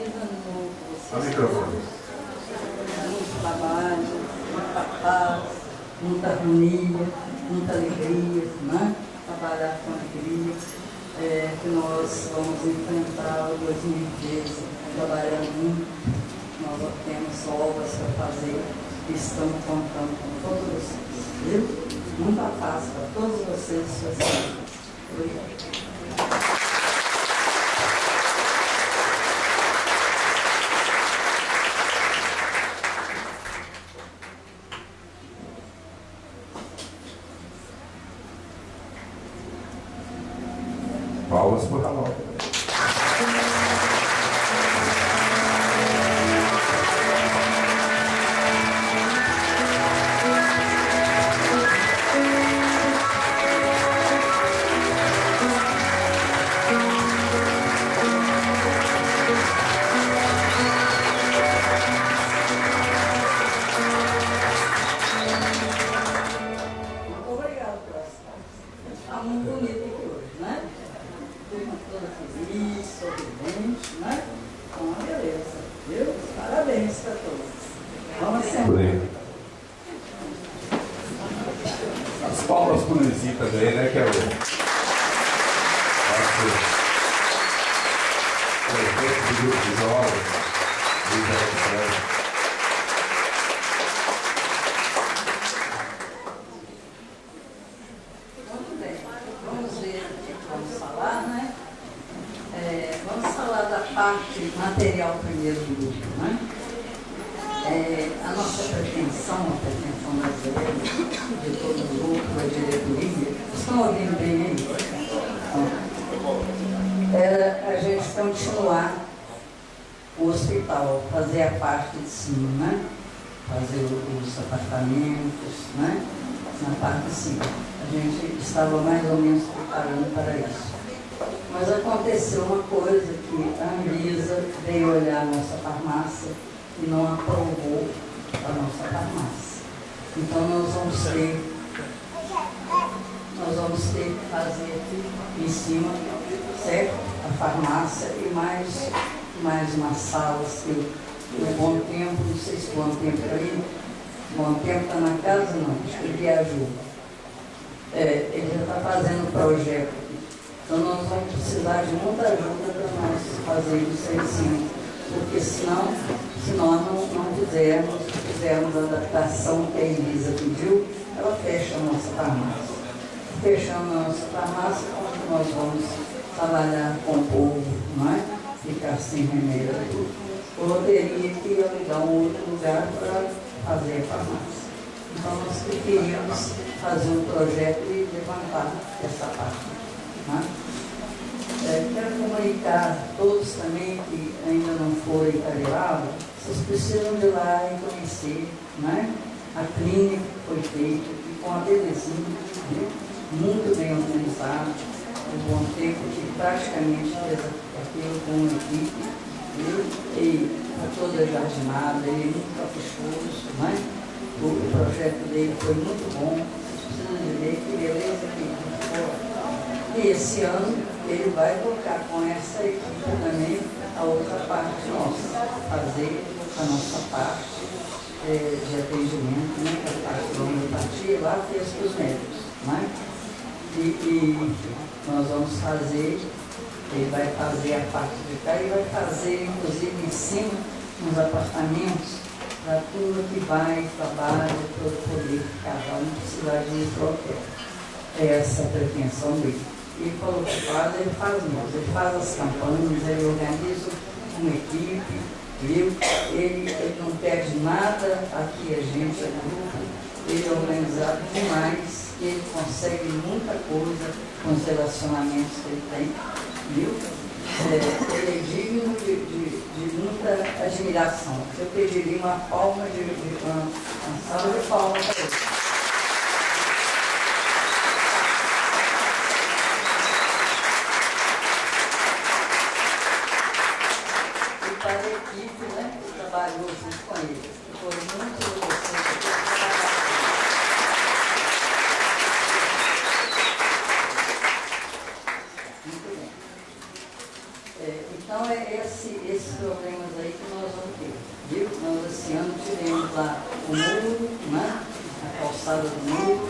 novo. A microfone. Muito trabalho, muita paz, muita harmonia, muita alegria, né? Trabalhar com alegria. Que nós vamos enfrentar o 2013 trabalhando muito. Nós temos obras para fazer e estamos contando com todos vocês. Viu? Muita paz para todos vocês e suas famílias. Obrigada. Palmas por Ramon. As palmas por Luizinho também, né? Que é o prefeito do grupo de jovens, Luiz Alexandre. Muito bem, vamos ver o que vamos falar, né? Vamos falar da parte material primeiro do grupo, né? A nossa pretensão, a pretensão brasileira, de todo o grupo, da diretoria, estão ouvindo bem aí? Era a gente continuar o hospital, fazer a parte de cima, né? Fazer os apartamentos, né? Na parte de cima. A gente estava mais ou menos preparando para isso. Mas aconteceu uma coisa que a Anvisa veio olhar a nossa farmácia e não aprovou a nossa farmácia. Então nós vamos ter que fazer aqui em cima, certo? A farmácia e mais umas salas que o Bom Tempo, não sei se o Bom Tempo aí, o Bom Tempo está na casa, não, acho que ele viajou. Ele já está fazendo o projeto aqui. Então nós vamos precisar de muita ajuda para nós fazermos isso aí em cima. Porque senão, se nós não fizermos a adaptação que a Elisa pediu, ela fecha a nossa farmácia. Fechando a nossa farmácia, nós vamos trabalhar com o povo, não é? Ficar sem remédio. Ou teria que alugar um outro lugar para fazer a farmácia. Então nós preferimos fazer um projeto e levantar essa parte. Não é? Quero comunicar a todos também que ainda não foram em Carioaba, vocês precisam de ir lá e conhecer, né? A clínica que foi feita com a Belezinha, né? Muito bem organizada, o Bom Tempo que praticamente fez aquilo com uma equipe, viu? E a toda jardinada, ele é muito caprichoso, né? O projeto dele foi muito bom, vocês precisam de ver que beleza que ficou. E esse ano ele vai colocar com essa equipe também a outra parte nossa, fazer a nossa parte de atendimento, né? A parte da homeopatia lá fez para os médicos, né? E nós vamos fazer, ele vai fazer a parte de cá e vai fazer inclusive em cima nos apartamentos para a turma que vai, trabalha, todo poder ficar lá, não precisar de ir para o hotel. É essa a pretensão dele. Ele falou que faz, ele faz mesmo, ele faz as campanhas, ele organiza uma equipe, viu? Ele não perde nada, aqui a gente, o grupo, ele é organizado demais, ele consegue muita coisa com os relacionamentos que ele tem, viu? Ele é digno de muita admiração. Eu pediria uma palma uma salva de palmas para ele. Para a equipe, né, que trabalhou junto com ele. Foi muito interessante. Muito bem. Então é esses problemas aí que nós vamos ter, viu? Nós esse ano tivemos lá o muro, né? A calçada do muro,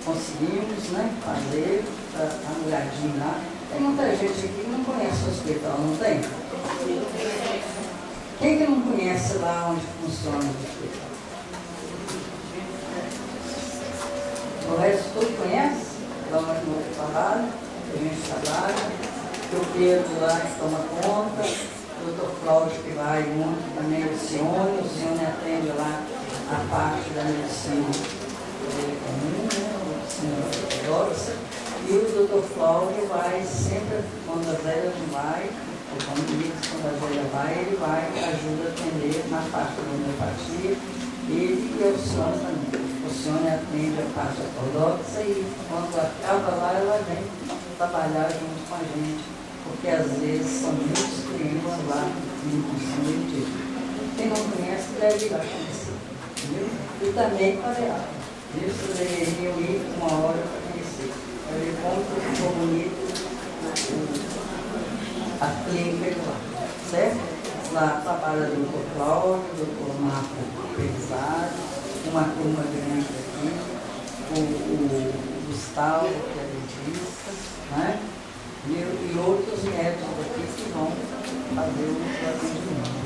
conseguimos, né, fazer a mulhadinha lá. Tem muita gente aqui que não conhece o hospital, não tem? Quem que não conhece lá onde funciona o hospital? O resto tudo conhece? Lá onde eu trabalho, a gente trabalha. O Pedro lá que toma conta, o doutor Cláudio que vai muito também, o Cione atende lá a parte da medicina comum, né, a medicina ortodoxa, e o doutor Cláudio vai sempre, quando a Zélia não vai, ou quando a Zélia vai, ele vai e ajuda a atender na parte da homeopatia, ele e o Cione também. O Cione atende a parte ortodoxa e quando acaba lá, ela vem trabalhar junto com a gente, porque às vezes são muitos clientes lá em função dentista. Quem não conhece deve ir lá conhecer. Viu? E também parear. Isso deveriam ir uma hora para conhecer. Para ver como ficou bonito a clínica de lá. Certo? Lá trabalha o doutor Cláudio, o doutor Marco Pesado, uma turma grande aqui, o Gustavo, que é dentista, né? E outros médicos aqui que vão fazer o atendimento,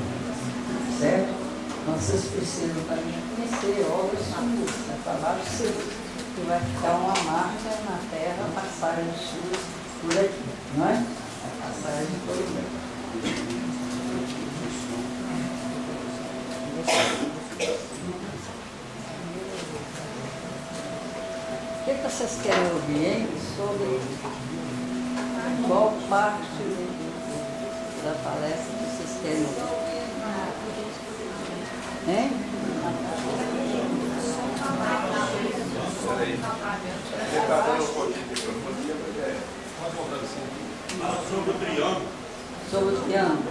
certo? Então vocês precisam também conhecer obras suas, né? Trabalho seu, que vai ficar uma marca na terra, a passagem sua por aqui, não é? A passagem por aqui. O que vocês querem ouvir, hein? Sobre qual parte da palestra que vocês querem ouvir? Hein? Sobre o triângulo. Sobre o triângulo.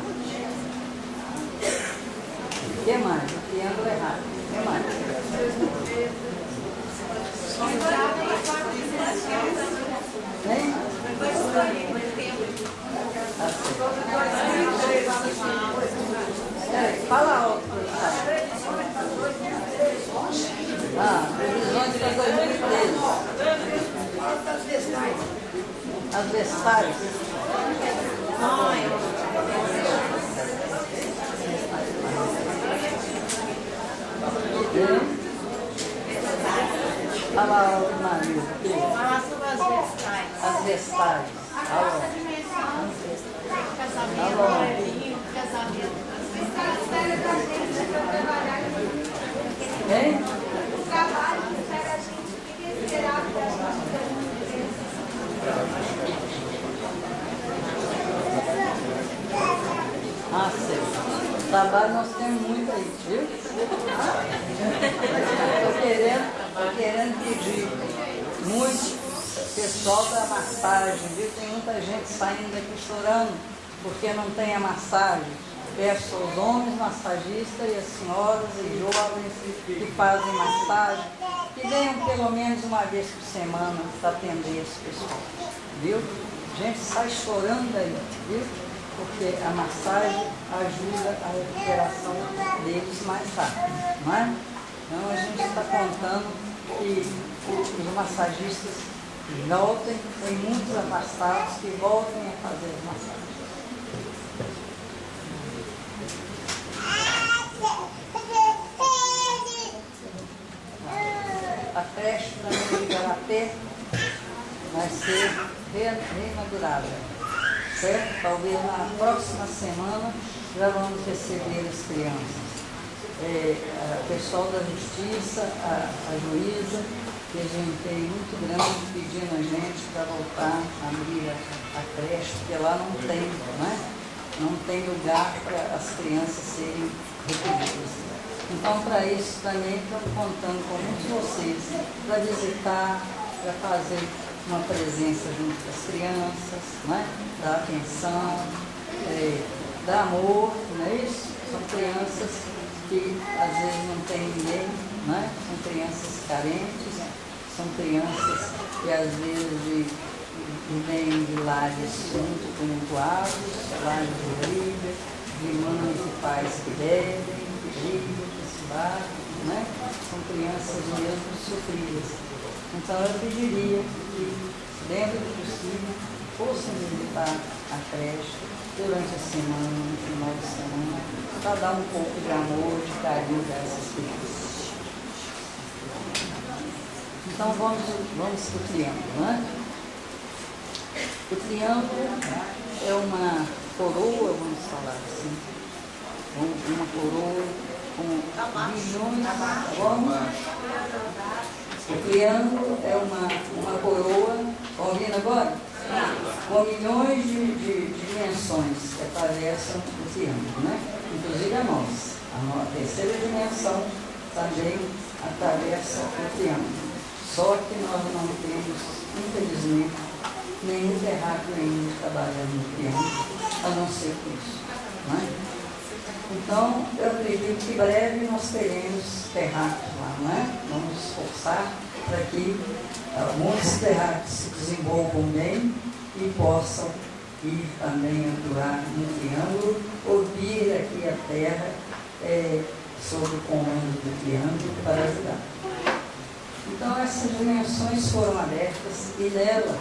O que mais? O triângulo é errado. O que mais? Hein? Fala alto. Previsões para 2013. As vestais. Fala alto, Maria. Falar sobre as vestais. As vestais. Casamento, casamento. Hein? O trabalho espera a gente, o que esperar para a Sei. Trabalho nós temos muito aí, viu? Estou querendo pedir muito pessoal da massagem, viu? Tem muita gente saindo daqui chorando porque não tem a massagem. Peço aos homens massagistas e as senhoras e jovens que fazem massagem, que venham pelo menos uma vez por semana para atender esse pessoal, viu? A gente sai chorando daí, viu? Porque a massagem ajuda a recuperação deles mais rápido, não é? Então a gente está contando que os massagistas voltem, tem muitos afastados que voltem a fazer as massagens. A creche também de Igarapé vai ser reinaugurada, certo? Talvez na próxima semana já vamos receber as crianças. O pessoal da justiça, a juíza, fez um empenho muito grande pedindo a gente para voltar a abrir a creche, porque lá não tem, né? Não tem lugar para as crianças serem recolhidas. Então, para isso também estamos contando com muitos de vocês para visitar, para fazer uma presença junto com as crianças, né? Dar atenção, dar amor, não é isso? São crianças que às vezes não tem ninguém, né? São crianças carentes, são crianças que às vezes e vêm de lares muito tumultuados, lares horríveis, de mães e pais que bebem, que brigam, que se batem, né? São crianças mesmo sofridas. Então eu pediria que, dentro do possível, fossem visitar a creche durante a semana, no final de semana, para dar um pouco de amor, de carinho para essas crianças. Então vamos para o triângulo, né? O triângulo é uma coroa, vamos falar assim, uma coroa com bilhões. O triângulo é uma coroa, ouvindo agora? Com milhões de dimensões que atravessam o triângulo, né? Inclusive a terceira dimensão também atravessa o triângulo. Só que nós não temos, infelizmente, nenhum terráqueo ainda trabalhando no triângulo, a não ser por isso, né? Então, eu acredito que em breve nós teremos terráqueos lá, não é? Vamos esforçar para que muitos terráqueos se desenvolvam bem e possam ir também atuar no triângulo, ou vir aqui à Terra sob o comando do triângulo para ajudar. Então, essas dimensões foram abertas e nela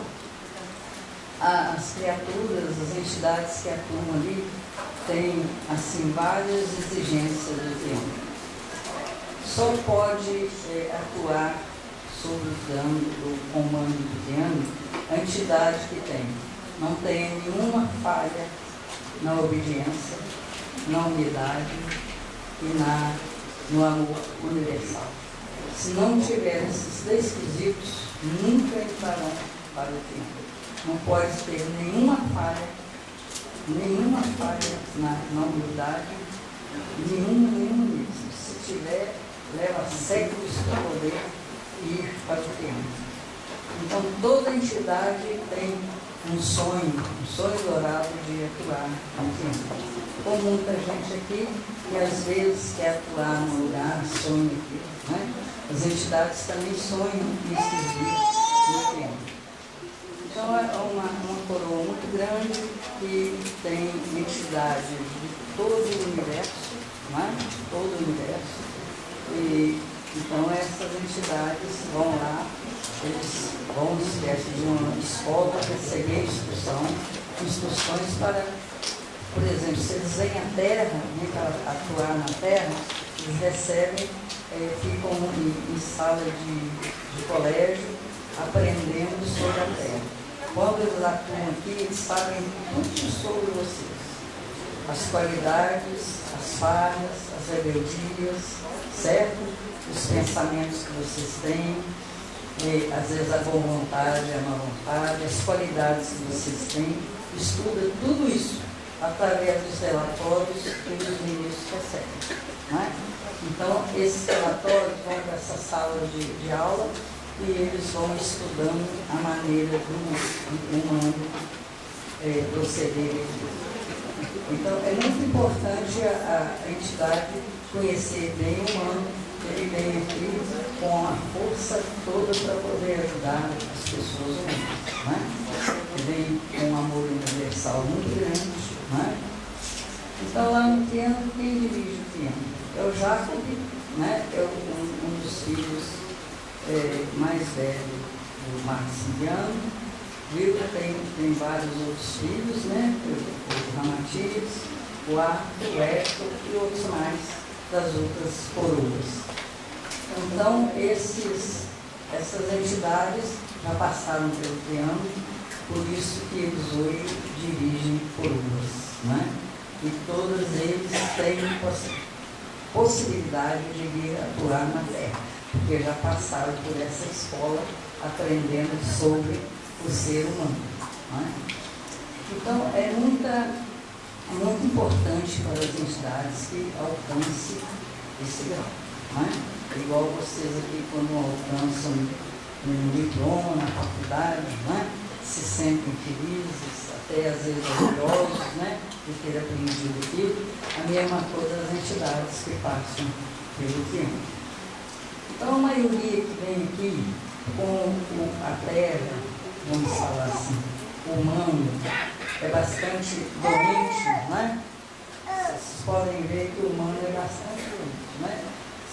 as criaturas, as entidades que atuam ali, têm assim, várias exigências do triângulo. Só pode atuar sob o comando do triângulo a entidade que não tem nenhuma falha na obediência, na humildade e no amor universal. Se não tiver esses 3 quesitos, nunca entrarão para o triângulo. Não pode ter nenhuma falha na humildade, nenhuma mesmo. Se tiver, leva séculos para poder ir para o triângulo. Então, toda entidade tem um sonho dourado de atuar no triângulo. Com muita gente aqui que às vezes quer atuar no lugar, sonha aqui, né? As entidades também sonham nesses dias no triângulo. Então é uma coroa muito grande que tem entidades de todo o universo, né? Todo o universo. E então essas entidades vão lá, eles vão uma espécie de uma escola para receber instruções para, por exemplo, se eles vêm à Terra, né, para atuar na Terra, eles recebem, ficam em sala de colégio, aprendendo sobre a Terra. Quando eles atuam aqui, eles sabem tudo sobre vocês. As qualidades, as falhas, as rebeldias, certo? Os pensamentos que vocês têm, às vezes a boa vontade, a má vontade, as qualidades que vocês têm. Estuda tudo isso através dos relatórios que os ministros recebem, né? Então, esses relatórios vão para essa sala de aula e eles vão estudando a maneira do humano proceder. Então, é muito importante a entidade conhecer bem o humano. Ele vem aqui com a força toda para poder ajudar as pessoas humanas, né? Ele vem com um amor universal muito grande, né? Então, lá no triângulo, quem dirige o triângulo? É o Jacob, né? É um dos filhos mais velho do Maximiano. Viu? Tem vários outros filhos, né? O Ramatias, o Arthur, o Hector e outros mais das outras coroas. Então, essas entidades já passaram pelo triângulo, por isso que eles hoje dirigem coroas, né? E todos eles têm possibilidade de vir atuar na Terra, porque já passaram por essa escola aprendendo sobre o ser humano, né? Então, é muito importante para as entidades que alcancem esse grau, né? Igual vocês aqui, quando alcançam um diploma na faculdade, né? Se sentem felizes, até às vezes orgulhosos, né? De ter aprendido aquilo. A mesma coisa das entidades que passam pelo triângulo. Então, a maioria que vem aqui com a terra, vamos falar assim, humano é bastante doente, né? Vocês podem ver que o humano é bastante doente, né?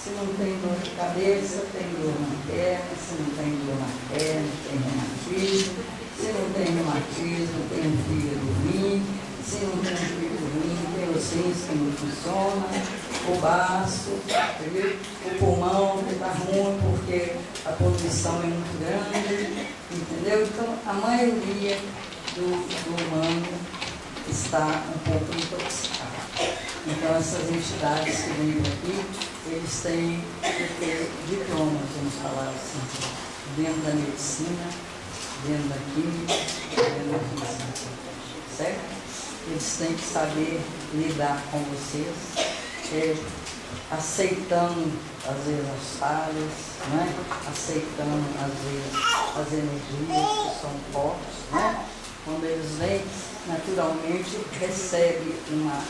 Se não tem dor de cabeça, tem dor na perna. Se não tem dor na perna, tem reumatismo. Se não tem reumatismo, tem um fígado ruim. Se não tem um fígado ruim, tem os rins que não funcionam, o baço, entendeu? O pulmão que está ruim porque a poluição é muito grande, entendeu? Então, a maioria do humano está um pouco intoxicada. Então, essas entidades que vêm aqui, eles têm que ter diplomas, vamos falar assim, dentro da medicina, dentro da química, dentro da física, certo? Eles têm que saber lidar com vocês, aceitando às vezes as falhas, né? Aceitando às vezes as energias que são fortes, né? Quando eles vêm, naturalmente recebe uma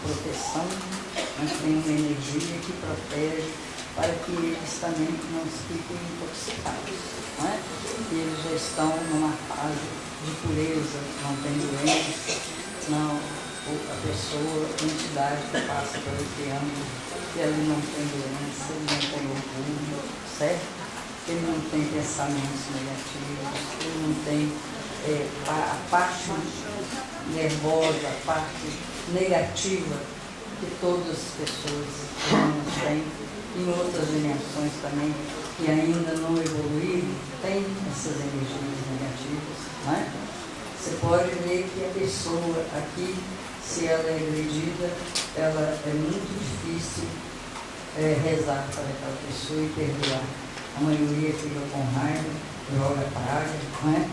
proteção, mas tem uma energia que protege para que eles também não fiquem intoxicados, né? E eles já estão numa fase de pureza, não tem doença. Não, a pessoa, a entidade que passa pelo âmbito, que ele não tem doença, ele não tem orgulho, certo? Ele não tem pensamentos negativos, ele não tem a parte nervosa, a parte negativa que todas as pessoas humanas têm, em outras dimensões também, que ainda não evoluíram, tem essas energias negativas, não é? Você pode ver que a pessoa aqui, se ela é agredida, ela é muito difícil rezar para aquela pessoa e perdoar. A maioria fica com raiva, joga praga, não é?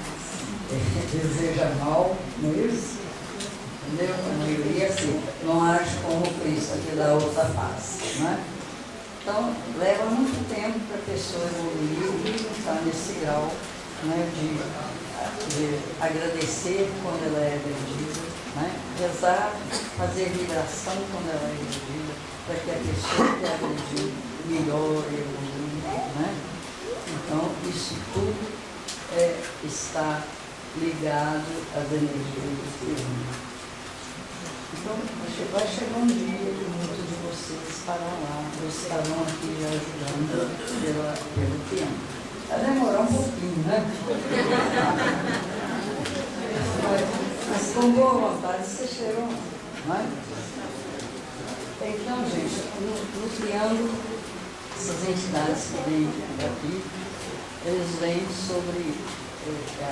Deseja mal, não é isso? Entendeu? A maioria assim, não age como Cristo aqui da outra face, não é? Então, leva muito tempo para a pessoa evoluir e estar nesse grau, né, de agradecer quando ela é agredida, né? Rezar, fazer vibração quando ela é agredida, para que a pessoa que é agredida melhore, evolua, né? Então, isso tudo está ligado às energias divina. Então, vai chegar um dia que muitos de vocês estarão lá, estarão aqui ajudando pelo tempo. Vai demorar um pouquinho, né? Mas com boa vontade você chegou, não é? Então, gente, no triângulo, essas entidades que vêm aqui, eles vêm sobre a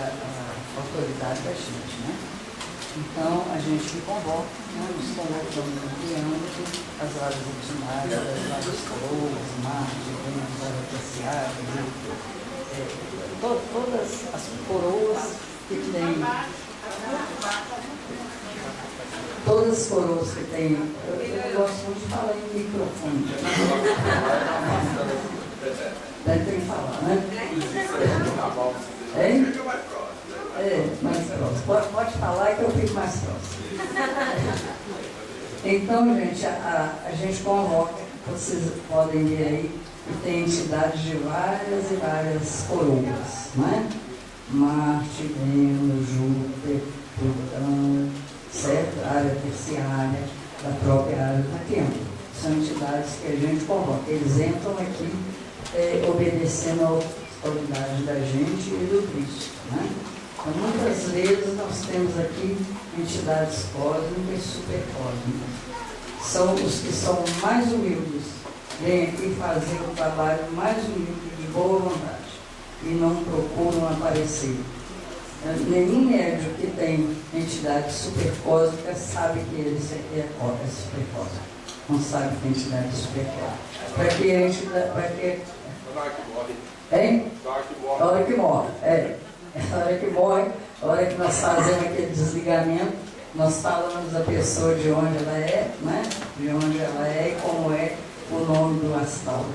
autoridade da gente, né? Então, a gente que convoca, né? Nos convocamos no triângulo, as varas ordinárias, as varas coroas, Marte, Vênus, varas apreciadas, todas as coroas que tem, todas as coroas que tem, eu gosto muito de falar em microfone. Deve ter que falar, né? Hein? Mais próximo. Pode falar que eu fico mais próximo. Então, gente, a gente convoca, vocês podem ver aí, que tem entidades de várias e várias coroas, né? Marte, Vênus, Júpiter, Plutão, certo? A área terciária, da própria área do tempo. São entidades que a gente convoca. Eles entram aqui obedecendo a autoridade da gente e do Cristo, né? Então, muitas vezes nós temos aqui entidades cósmicas e supercósmicas. São os que são mais humildes, vêm aqui fazer o trabalho mais humilde, de boa vontade, e não procuram aparecer. Nenhum médium que tem entidade supercósmica sabe que ele é supercósmico. Não sabe que é entidade supercósmica. Para que a entidade. Para que... Hein? A hora que morre. A hora que morre, a hora que nós fazemos aquele desligamento, nós falamos da pessoa de onde ela é, né? De onde ela é e como é o nome do astral.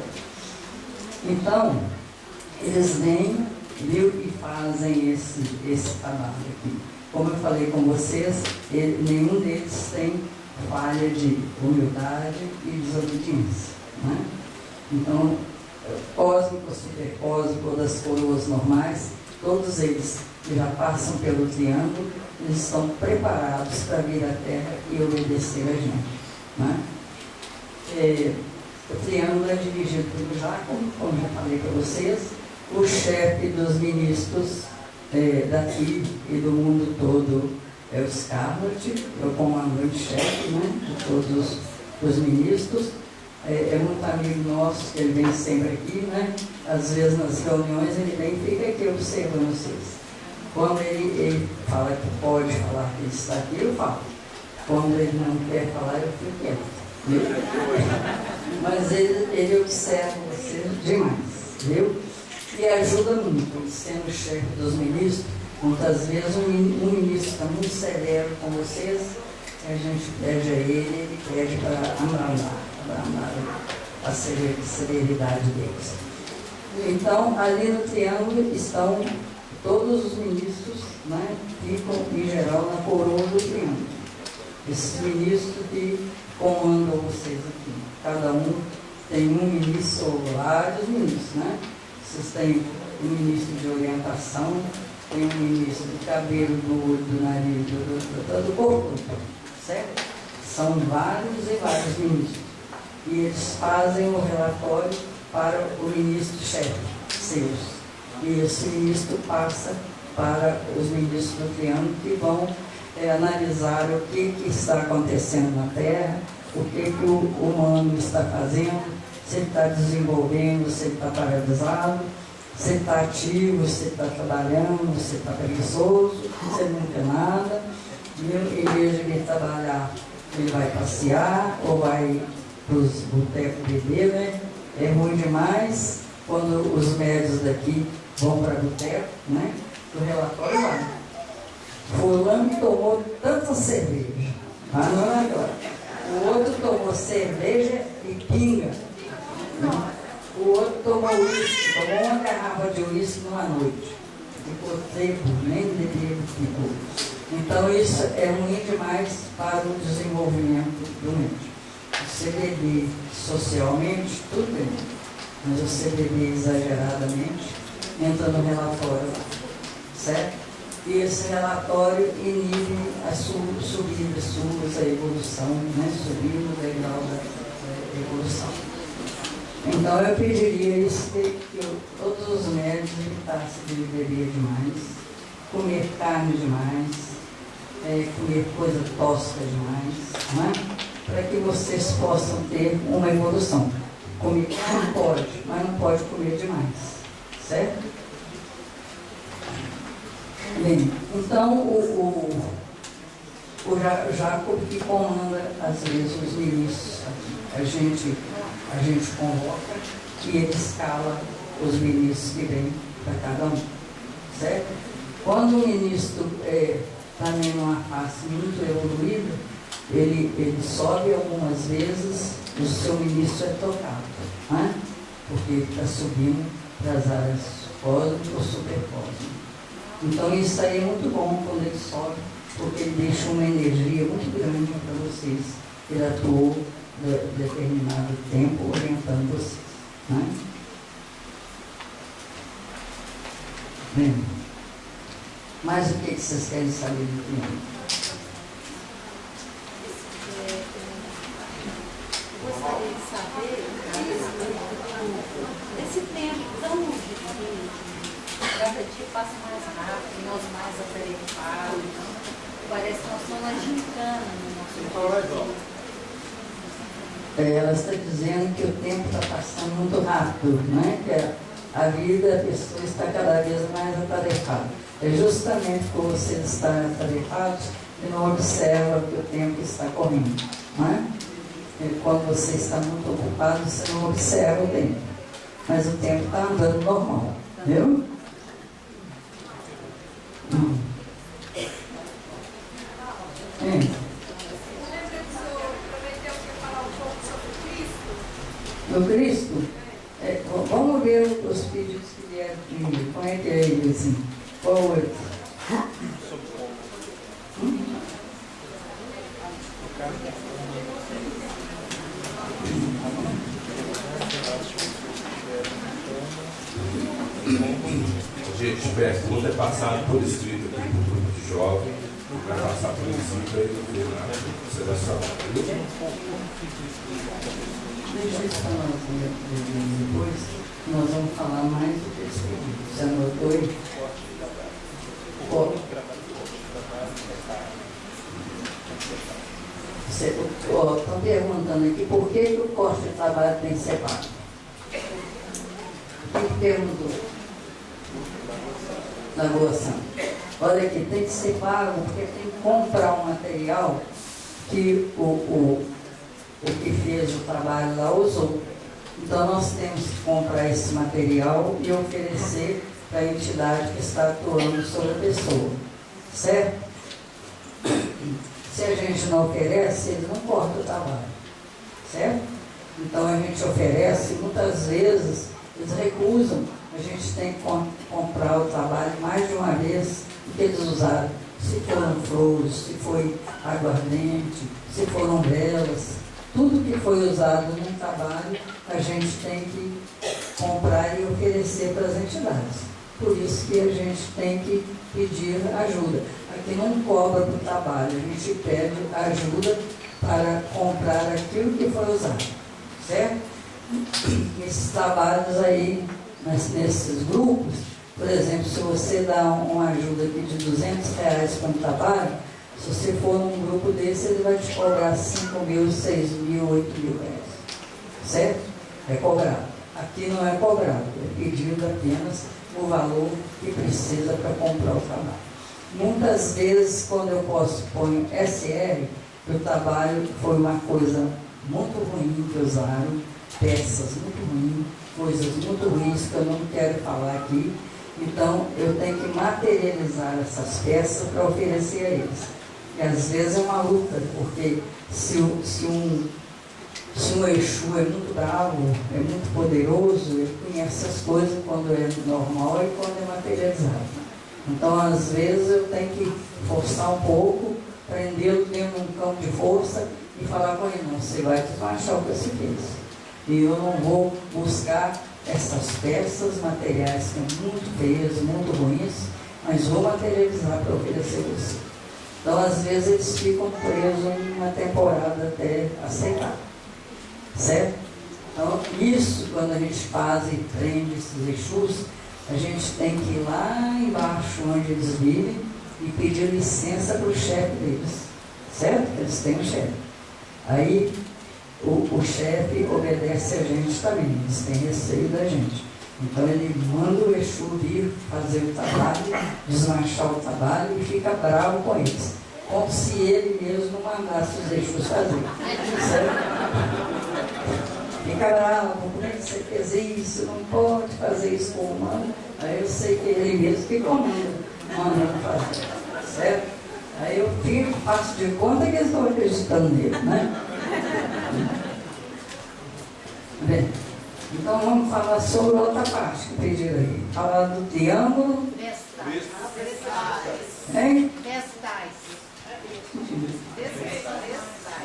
Então, eles vêm, viu, e fazem esse trabalho aqui. Como eu falei com vocês, nenhum deles tem falha de humildade e desobediência, né? Então, cósmico, supercósmico, das coroas normais, todos eles que já passam pelo triângulo, eles estão preparados para vir à Terra e obedecer a gente. Né? O triângulo é dirigido por Giacomo, como já falei para vocês, o chefe dos ministros daqui e do mundo todo é o Scarlett, é o comandante-chefe, né, de todos os ministros. É muito amigo nosso, que ele vem sempre aqui, né? Às vezes nas reuniões ele vem e fica aqui observando vocês. Quando ele fala que pode falar que ele está aqui, eu falo. Quando ele não quer falar, eu fico quieto. Viu? Mas ele observa vocês demais, viu? E ajuda muito, ele sendo chefe dos ministros. Muitas vezes um ministro está muito severo com vocês, a gente pede a ele pede para abrandar a severidade deles. Então, ali no triângulo estão todos os ministros, né, ficam em geral na coroa do triângulo. Esses ministros que comandam vocês aqui. Cada um tem um ministro ou vários ministros, né? Vocês têm um ministro de orientação, tem um ministro do cabelo, do nariz, do corpo, certo? São vários e vários ministros. E eles fazem o relatório para o ministro-chefe, seus. E esse ministro passa para os ministros do triângulo que vão analisar o que está acontecendo na Terra, o que o humano está fazendo, se ele está desenvolvendo, se ele está paralisado, se ele está ativo, se ele está trabalhando, se ele está preguiçoso, se ele não quer nada. Em vez de ele trabalhar, ele vai passear ou vai para os botecos beber, né? É ruim demais quando os médios daqui vão para boteco, né? O relatório lá. Fulano tomou tanta cerveja, mas não é agora. O outro tomou cerveja e pinga. O outro tomou uísque, tomou uma garrafa de uísque numa noite. Ficou seco, nem bebeu, ficou. Então isso é ruim demais para o desenvolvimento do médico. Você beber socialmente, tudo bem. Mas você beber exageradamente, entra no relatório lá. Certo? E esse relatório inibe a subida, a evolução, né? Subir o degrau da evolução. Então eu pediria isso que todos os médicos evitassem de beber demais, comer carne demais, comer coisa tosca demais, não é? Para que vocês possam ter uma evolução. Comer carne pode, mas não pode comer demais, certo? Bem, então o Jacob que comanda às vezes os ministros aqui. A gente convoca e ele escala os ministros que vêm para cada um, certo? Quando o ministro também numa face muito evoluída, ele sobe algumas vezes, o seu ministro é tocado, né? Porque ele está subindo para as áreas cósmicas ou supercósmicas. Então isso aí é muito bom quando ele sobe, porque ele deixa uma energia muito grande para vocês. Ele atuou determinado tempo orientando vocês, né? Bem, mas o que vocês querem saber do triângulo? Eu gostaria de saber desse tempo tão difícil. Cada dia passa mais rápido, nós mais atarefados. Parece que nós estamos na gincana no nosso dia. Ela está dizendo que o tempo está passando muito rápido, né? Que a vida da pessoa está cada vez mais atarefada. É justamente por vocês estarem atarefados que não observa que o tempo está correndo, né? E quando você está muito ocupado, você não observa o tempo. Mas o tempo está andando normal, viu? Do Cristo? Vamos ver os pedidos que vieram de. Como é que é ele assim? Qual o outro? Gente, espécie. Tudo é passado por escrito aqui para o grupo de jovem, vai passar por escrito aí no final seleção. Deixa isso para nós depois, nós vamos falar mais do que esse pedido. Você anotou aí? Estão perguntando aqui por que o corte de trabalho tem que ser pago. Quem perguntou? Na doação. Olha aqui, tem que ser pago porque tem que comprar um material que o que fez o trabalho lá usou. Então nós temos que comprar esse material e oferecer para a entidade que está atuando sobre a pessoa. Certo? Se a gente não oferece, eles não cortam o trabalho. Certo? Então a gente oferece, muitas vezes eles recusam. A gente tem que comprar o trabalho mais de uma vez do que eles usaram. Se foram flores, se foi aguardente, se foram velas, tudo que foi usado no trabalho, a gente tem que comprar e oferecer para as entidades. Por isso que a gente tem que pedir ajuda. Aqui não cobra para o trabalho, a gente pede ajuda para comprar aquilo que foi usado. Certo? Esses trabalhos aí, nesses grupos, por exemplo, se você dá uma ajuda aqui de R$200 para um trabalho, se você for num grupo desse, ele vai te cobrar 5 mil, 6 mil, 8 mil reais. Certo? É cobrado. Aqui não é cobrado, é pedido apenas o valor que precisa para comprar o trabalho. Muitas vezes, quando eu ponho SR, o trabalho foi uma coisa muito ruim que usaram, peças muito ruins, coisas muito ruins que eu não quero falar aqui. Então, eu tenho que materializar essas peças para oferecer a eles. E às vezes é uma luta, porque se um Exu é muito bravo, é muito poderoso, ele conhece as coisas quando é normal e quando é materializado. Então, às vezes, eu tenho que forçar um pouco, prendê-lo dentro de um campo de força e falar com ele: não, você vai desmanchar o que você fez. E eu não vou buscar essas peças materiais que são muito feias, muito ruins, mas vou materializar para oferecer você. Então, às vezes, eles ficam presos uma temporada até aceitar. Certo? Então, isso, quando a gente faz e prende esses Exus, a gente tem que ir lá embaixo, onde eles vivem, e pedir licença para o chefe deles. Certo? Eles têm um chefe. Aí, o chefe obedece a gente também, eles têm receio da gente. Então ele manda o Exu vir fazer o trabalho, desmanchar o trabalho e fica bravo com eles. Como se ele mesmo não mandasse os Exus fazer. Certo? Fica bravo, como é que você fez isso? Não pode fazer isso com o humano. Aí eu sei que ele mesmo que mandando fazer. Certo? Aí eu faço de conta que eles estão acreditando nele, né? Bem, então vamos falar sobre outra parte que pediram aí. Falar do triângulo. Hein?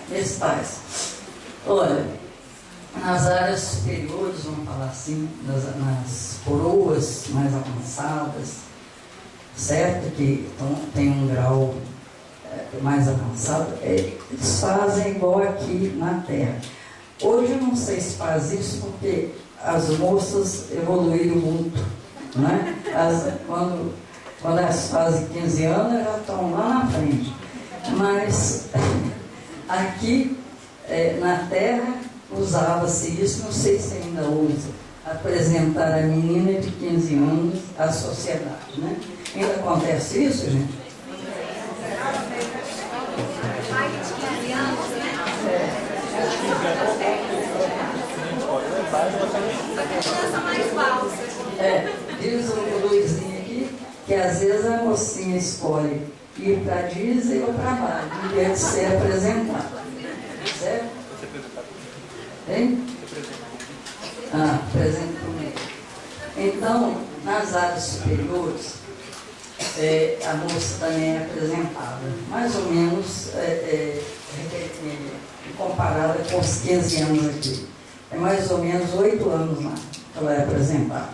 Vestais. Olha, nas áreas superiores, vamos falar assim, nas coroas mais avançadas, certo? Que tem um grau mais avançado, eles fazem igual aqui na Terra. Hoje eu não sei se faz isso porque as moças evoluíram muito, né? Quando elas fazem 15 anos, elas já estão lá na frente. Mas aqui na Terra usava-se isso, não sei se ainda usa, apresentar a menina de 15 anos à sociedade, né? Ainda acontece isso, gente? Diz o Luizinho aqui que às vezes a mocinha escolhe ir para a Disney ou para baixo, em vez de ser apresentada. Certo? Hein? Apresenta para o meio. Então, nas áreas superiores, a moça também é apresentada, mais ou menos comparada com os 15 anos aqui. É mais ou menos 8 anos lá que ela é apresentada.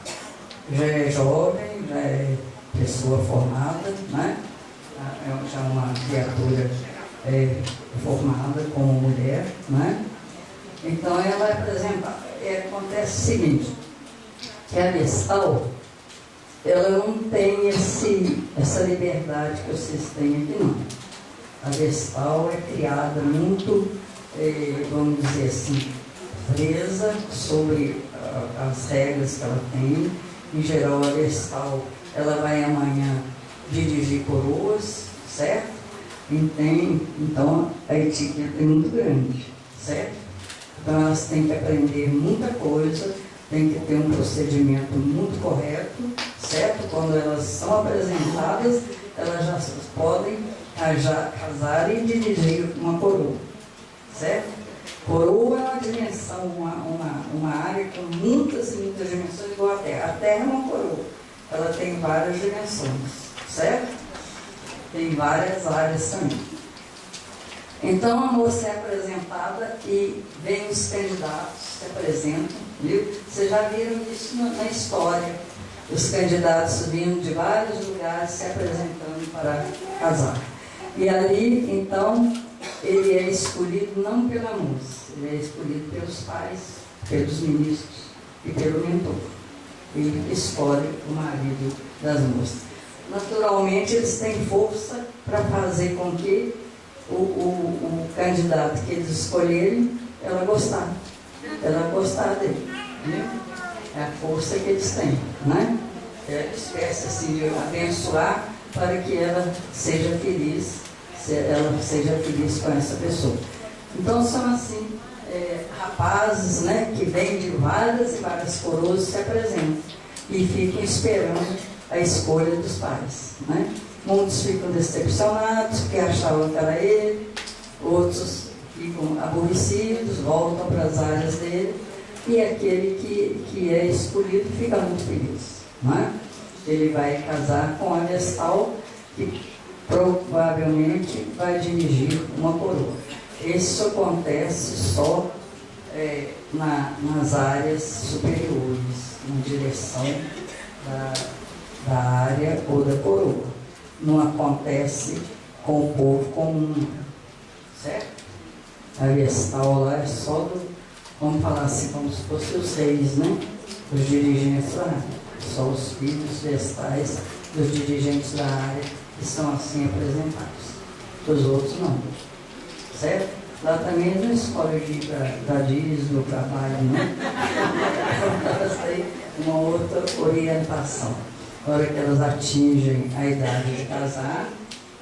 Já é jovem, já é pessoa formada, né? Já uma criatura formada como mulher, né? Então ela apresenta, acontece o seguinte, que a Vestal, ela não tem essa liberdade que vocês têm aqui, não. A Vestal é criada muito, vamos dizer assim, presa sobre as regras que ela tem. Em geral, a Vestal, ela vai amanhã dirigir coroas, certo? Então, a etiqueta é muito grande, certo? Então, elas têm que aprender muita coisa, tem que ter um procedimento muito correto, certo? Quando elas são apresentadas, elas já podem casar e dirigir uma coroa, certo? Coroa é uma dimensão, uma área com muitas e muitas dimensões, igual a Terra. A Terra é uma coroa, ela tem várias dimensões, certo? Tem várias áreas também. Então a moça é apresentada e vem os candidatos, se apresentam, viu? Vocês já viram isso na história, os candidatos vindo de vários lugares se apresentando para casar. E ali, então, ele é escolhido não pela moça, ele é escolhido pelos pais, pelos ministros e pelo mentor. Ele escolhe o marido das moças. Naturalmente, eles têm força para fazer com que o candidato que eles escolherem, ela gostar dele. Né? É a força que eles têm, né? É espécie assim, de abençoar para que ela seja feliz, com essa pessoa. Então são assim, rapazes, né, que vêm de várias e várias coroas, se apresentam e ficam esperando a escolha dos pais, né? Muitos ficam decepcionados porque achavam que era ele, outros ficam aborrecidos, voltam para as áreas dele, e aquele que é escolhido fica muito feliz, né? Ele vai casar com a Vestal, que provavelmente vai dirigir uma coroa. Isso acontece só nas áreas superiores, na direção da área ou da coroa. Não acontece com o povo comum, certo? A Vestal lá é só vamos falar assim, como se fossem os reis, né? Os dirigentes da área. Só os filhos vestais dos dirigentes da área que são assim apresentados. Os outros não. Certo? Lá também não escolhe de ir para dízimo, no trabalho, não. Elas têm uma outra orientação. Na hora que elas atingem a idade de casar,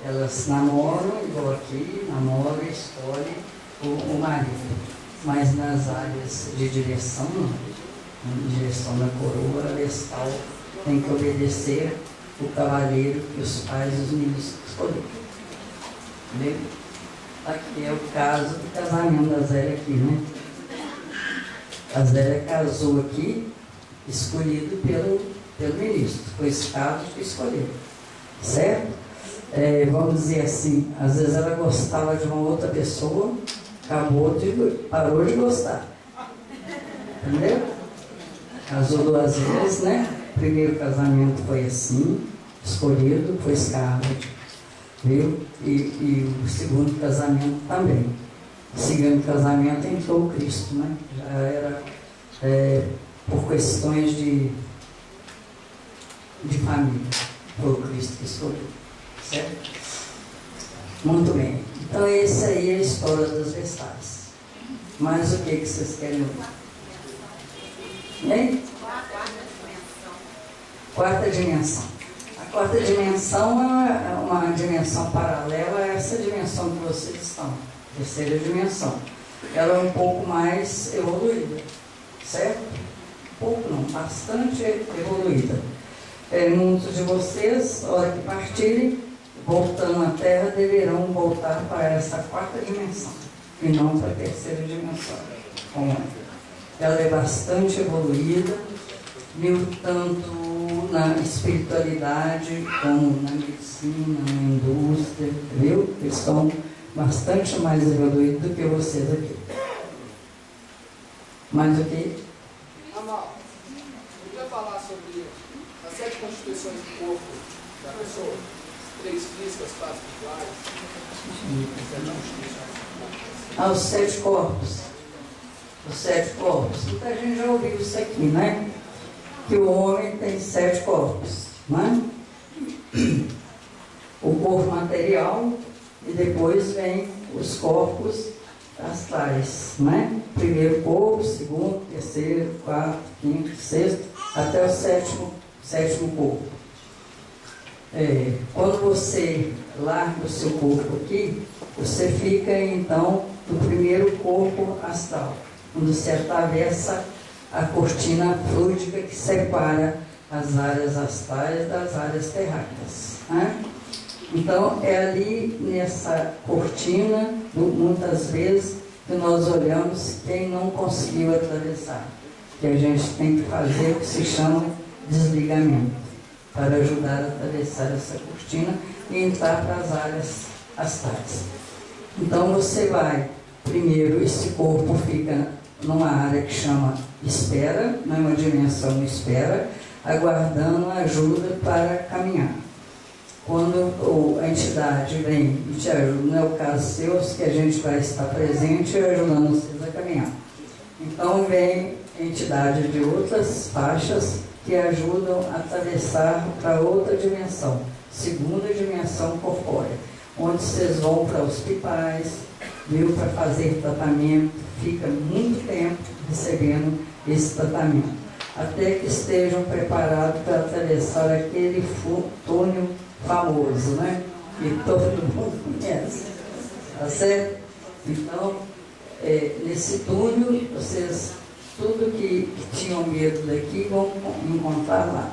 elas namoram, igual aqui, namoram e escolhem o marido. Mas nas áreas de direção, não. Na direção da coroa, a Vestal tem que obedecer o cavaleiro que os pais e os ministros escolheram. Entendeu? Aqui é o caso do casamento da Zélia aqui, né? A Zélia casou aqui, escolhido pelo ministro. Foi esse caso que escolheu. Certo? Vamos dizer assim, às vezes ela gostava de uma outra pessoa, parou de gostar. Entendeu? Casou 2 vezes, né? O primeiro casamento foi assim, escolhido, foi Scarlett, viu? E o segundo casamento também. O segundo casamento entrou o Cristo, né? Já era por questões de família. Foi o Cristo que escolheu. Certo? Muito bem. Então, essa aí é a história das Vestais. Mas o que vocês querem ouvir? Hein? Quarta dimensão. A quarta dimensão é uma dimensão paralela a essa dimensão que vocês estão. Terceira dimensão. Ela é um pouco mais evoluída. Certo? Pouco não, bastante evoluída. Muitos de vocês, na hora que partirem, voltando à Terra, deverão voltar para essa quarta dimensão e não para a terceira dimensão. Como ela é bastante evoluída, tanto na espiritualidade como na medicina, na indústria, viu? Eles estão bastante mais evoluídos do que vocês aqui. Mais o que? Amal, eu queria falar sobre as 7 constituições do corpo Professor, 3 físicas, 4 pilares. Os 7 corpos. Os 7 corpos. Então a gente já ouviu isso aqui, né? Que o homem tem 7 corpos, né? O corpo material e depois vem os corpos astrais, né? Primeiro corpo, segundo, terceiro, quarto, quinto, sexto, até o sétimo corpo. Quando você larga o seu corpo aqui, você fica então no primeiro corpo astral, quando você atravessa a cortina fluídica que separa as áreas astrais das áreas terráqueas, né? Então é ali nessa cortina, muitas vezes, que nós olhamos quem não conseguiu atravessar, que a gente tem que fazer o que se chama desligamento, para ajudar a atravessar essa cortina e entrar para as áreas astrais. Então você vai, primeiro esse corpo fica numa área que chama espera, numa dimensão espera, aguardando ajuda para caminhar. Quando a entidade vem e te ajuda, não é o caso seu, que a gente vai estar presente ajudando vocês a caminhar. Então vem entidade de outras faixas que ajudam a atravessar para outra dimensão, segunda dimensão corpórea, onde vocês vão para hospitais, viu, para fazer tratamento, fica muito tempo recebendo esse tratamento, até que estejam preparados para atravessar aquele túnel famoso, né? Que todo mundo conhece, tá certo? Então, nesse túnel, vocês, tudo que tinham medo daqui, vão encontrar lá.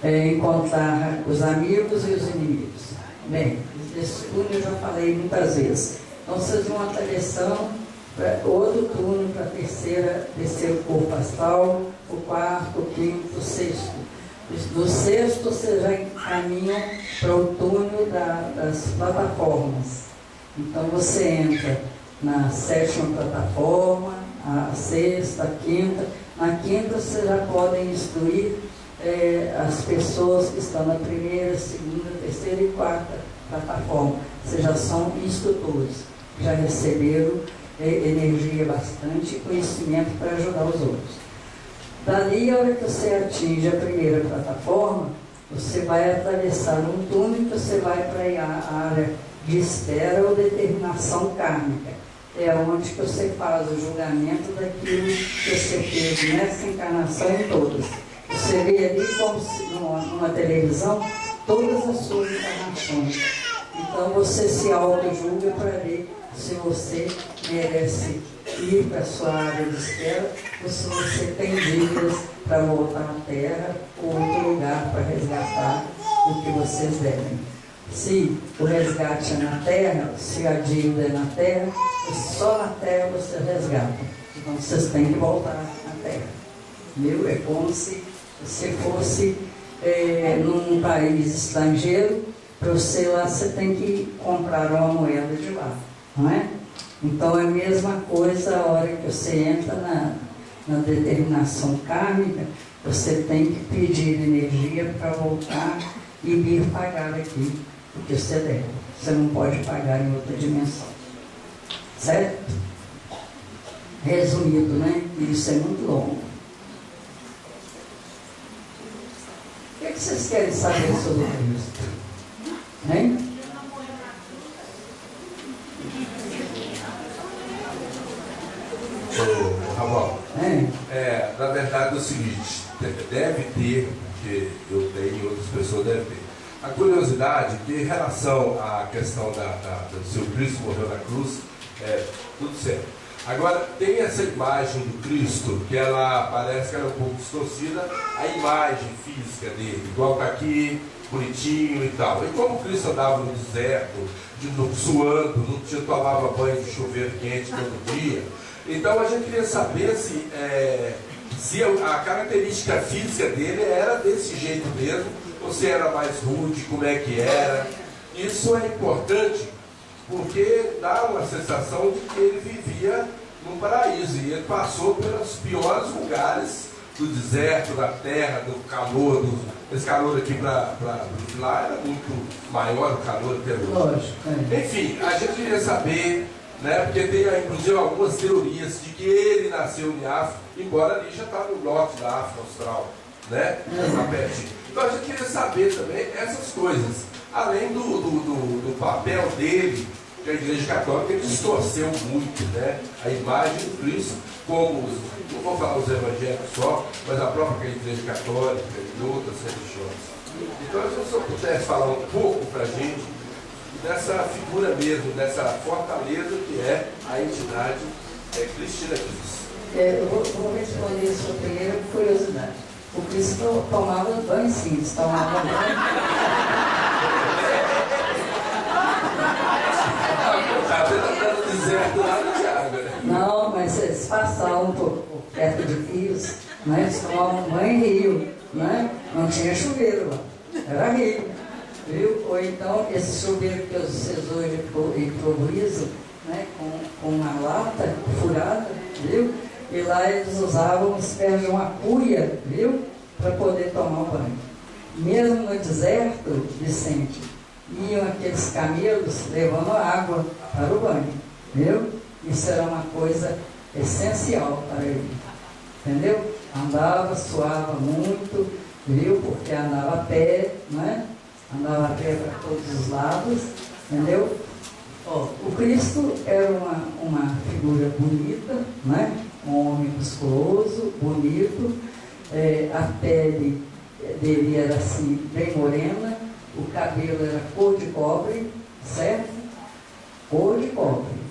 Encontrar os amigos e os inimigos. Bem, desse túnel eu já falei muitas vezes. Então, vocês vão atravessando outro túnel para terceiro corpo astral, o quarto, o quinto, o sexto. Do sexto, vocês já encaminham para o túnel das plataformas. Então, você entra na 7ª plataforma, a 6ª, a 5ª. Na 5ª, vocês já podem instruir as pessoas que estão na 1ª, 2ª, 3ª e 4ª plataforma. Vocês já são instrutores, já receberam energia bastante e conhecimento para ajudar os outros. Dali, a hora que você atinge a 1ª plataforma, você vai atravessar um túnel que você vai para a área de espera ou determinação kármica. É onde que você faz o julgamento daquilo que você fez nessa encarnação e todas. Você vê ali como se numa televisão todas as suas encarnações. Então você se auto-julga para ver se você merece ir para a sua área de espera ou se você tem dívidas para voltar à Terra ou outro lugar para resgatar o que vocês devem. Se o resgate é na Terra, se a dívida é na Terra, só na Terra você resgata. Então vocês têm que voltar à Terra. Viu? É como se você fosse num país estrangeiro, para você ir lá você tem que comprar uma moeda de lá, não é? Então é a mesma coisa a hora que você entra na determinação kármica, você tem que pedir energia para voltar e vir pagar aqui o que você deve. Você não pode pagar em outra dimensão. Certo? Resumido, né? Isso é muito longo. O que vocês querem saber sobre isso? Hein? Ramon, na verdade é o seguinte, deve ter, porque eu tenho e outras pessoas devem ter, a curiosidade de relação à questão do seu Cristo morreu na cruz, tudo certo. Agora, tem essa imagem do Cristo, que ela parece que era um pouco distorcida, a imagem física dele, igual está aqui, bonitinho e tal. E como o Cristo andava no deserto, suando, não tomava banho de chuveiro quente todo dia, então a gente queria saber se a característica física dele era desse jeito mesmo, ou se era mais rude, como é que era. Isso é importante, porque dá uma sensação de que ele vivia num paraíso, e ele passou pelos piores lugares do deserto, da terra, do calor, esse calor aqui para lá era muito maior o calor até hoje. Lógico. Enfim, a gente queria saber, né, porque tem inclusive algumas teorias de que ele nasceu em África, embora ali já está no norte da África Austral, né? Tá pertinho. Então a gente queria saber também essas coisas, além do papel dele, que a Igreja Católica distorceu muito, né, a imagem do Cristo, como, não vou falar os evangélicos só, mas a própria Igreja Católica e outras religiões. Então, se o senhor pudesse falar um pouco para a gente dessa figura mesmo, dessa fortaleza que é a entidade Cristina Cristo. Eu vou responder a sua primeira curiosidade. O Cristo tomava banho, sim, tomava banho. Não, mas eles passavam por perto de rios, né? Eles tomavam banho em rio, né? Não tinha chuveiro lá, era rio, viu? Ou então esse chuveiro que vocês hoje improvisam, né? Com uma lata furada, viu? E lá eles usavam os pés de uma cuia, viu? Para poder tomar banho. Mesmo no deserto, Vicente, iam aqueles camelos levando água para o banho, viu? Isso era uma coisa essencial para ele, entendeu? Andava, suava muito, viu? Porque andava a pé, né? Andava a pé para todos os lados, entendeu? O Cristo era uma figura bonita, né? Um homem musculoso, bonito, a pele dele era assim, bem morena, o cabelo era cor de cobre, certo? Cor de cobre.